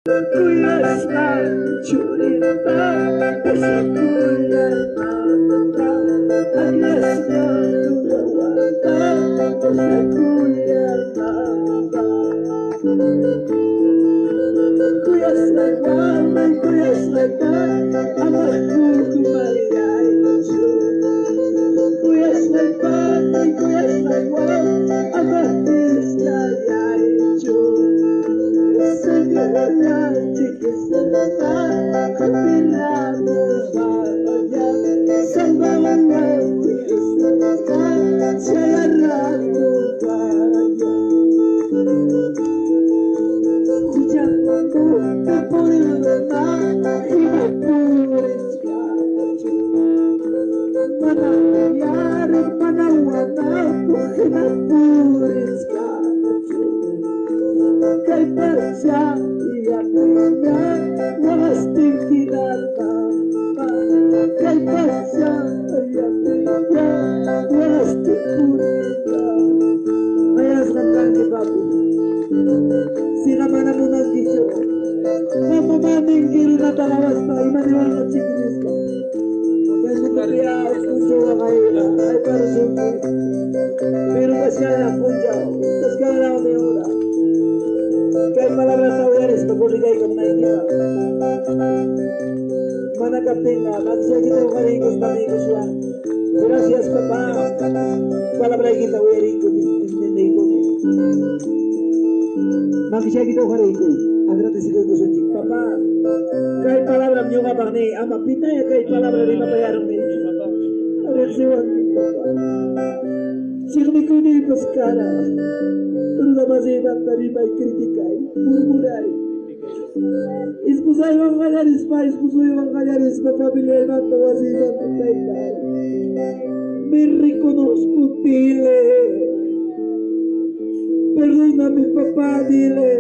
Kuyaslan chulita esa kuyata Aglaslan tulawata esa kuyata Kuyaslan amaku kumayay Kuyaslan amatis kayay Sila mana muna dicho, mama maningil na talawas na imaniwal na chikis ko. Kasi kaya puso ay para suki. Pero kasi kaya punja, kasi kaya na may ura. Kaya palabra sa uyaris, mabuligay ko na ikita. Managapin na, magsya kita ko kanina ko sa mga kuswa. Gracias papa, palabra kita uyarin ko, hindi ko. Magisya kita ko kanina ko. Agradecido ko sa chik. Papa, kahit palabra niyo ka ba ni ama pinay, kahit palabra rin mabayarang ni agradecido ko papa. Sirmi ko ni Pascara, pero naman sa ibang tabi may kritikay, murmuray. Ispusa ibang kanyaris pa, ispuso ibang kanyaris pa, pamilya ibang tawa sa ibang tatay. Me reconozco, dile. Perdóname, papá, dile.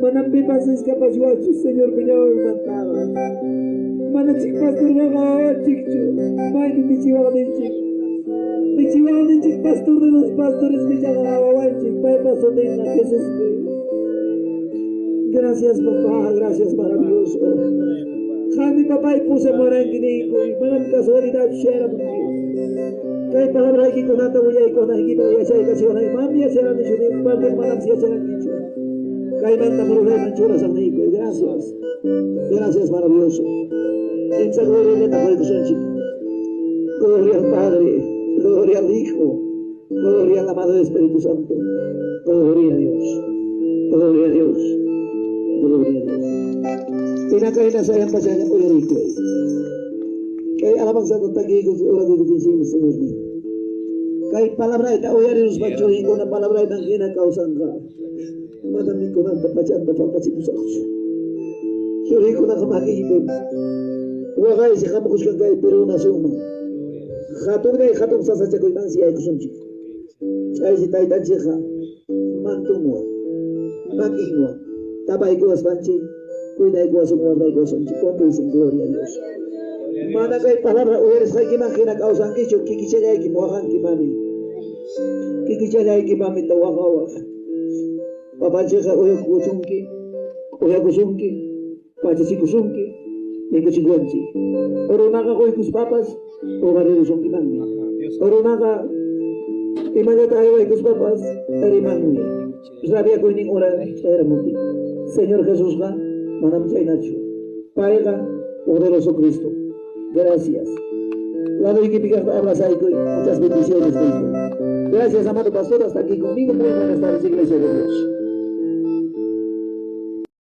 Manampi pases kapaswat, Señor, peñao y mataba. Manachik pastor gaga, chikcho. Maini michiwa de chik. Michiwa de chik, pastor de los pastores, michaga chik. Pai pastor de la Jesús. Gracias, papá, gracias, maravilloso. Jami, papá, y puse moranginico, y manam casualidad, share. Kay palabra aquí con anta voy a ir con aquí no ya sea casi una mami ya será ni chune parte manam si será dicho kay manta morule manchura sannico gracias maravilloso en esa gloria de tu sanchi gloria al Padre gloria al Hijo gloria al amado Espíritu Santo gloria a Dios gloria a Dios gloria a Dios pinakain na sa iyang pasaya ko yung iko kay alabang sa tagi ko ora do disin Señor mío. Kay palabra ita oyari los bachohin ko na palabra ita kinakausan ka. Madami ko na tapachan na papasipusan ko. Suri ko na kamakipin. Huwagay si kamukus kang kay pero na suma. Khatong na khatong sa ko itang siya ko sumchi. Ay si taitan siya ka. Mantung mo. Making mo. Tabay ko as panchi. Kuiday ko as umuwarday ko sumchi. Kompisin gloria a Dios. Mana kay palabra ueres kay kinang kinakausan kisyo kikichay ay kimuhakan kimami kikichay ay kimami tawakawa papansi ka uya kusungki pachasi kusungki ikasiguansi oro naka ko ikus papas o karirusong kinami oro naka imanya tayo ikus papas erimangwi sabi ako ining ora era muti Señor Jesús ka manam chay nacho pae ka poderoso Cristo. Gracias. La doy que picar para abrazar y muchas bendiciones. Gracias, amado pastor. Hasta aquí conmigo. Muy buenas tardes, iglesia de Dios.